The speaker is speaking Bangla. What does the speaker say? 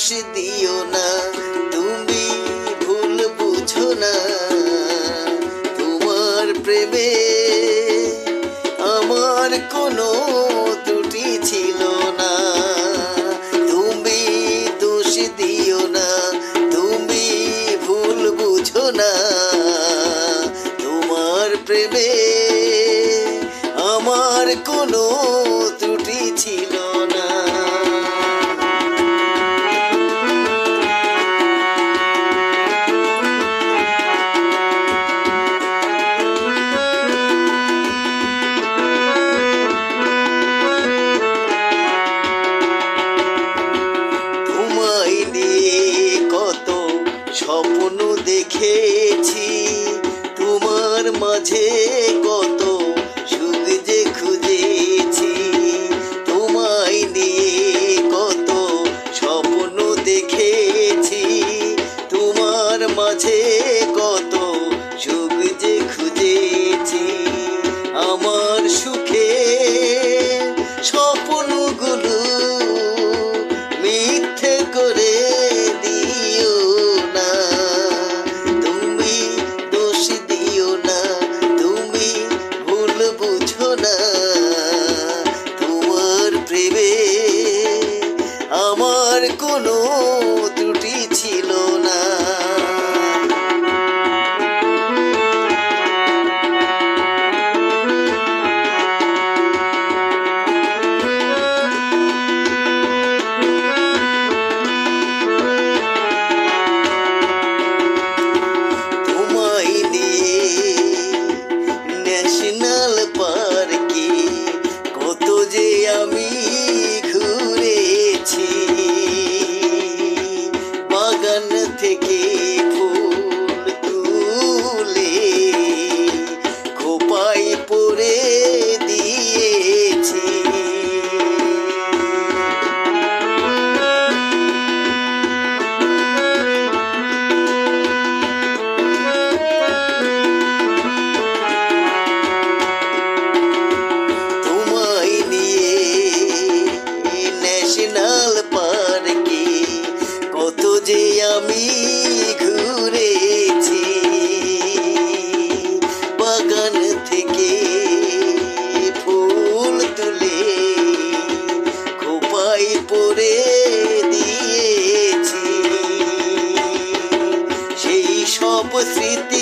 দিও না, তুমি ভুল বুঝো না। তোমার প্রেমে আমার কোনো ত্রুটি ছিল না। তুমি দোষ দিও না, তুমি ভুল বুঝো না। তোমার প্রেমে আমার কোনো ত্রুটি ছিল না। তোমায় নিয়ে কত স্বপ্ন দেখেছি, তোমার মাঝে কত সুখ যে খুঁজেছি। তোমায় নিয়ে কত স্বপ্ন দেখেছি, তোমার মাঝে কত সুখ যে খুঁজেছি। আমার সুখে স্বপ্নগুলো মিথ্যে করে দিও না, তুমি দোষ দিও না, তুমি ভুল বুঝো না। তোমার প্রেমে আমার কোনো ত্রুটি ছিল না। ন্যাশনাল পার্কে কত যে আমি ঘুরেছি, বাগান থেকে ফুল তুলে খোপায় পরে দিয়েছি। ন্যাশনাল পার্কে কত যে আমি ঘুরেছি, বাগান থেকে ফুল তুলে খোপায় পরে দিয়েছি। সেই সব স্মৃতি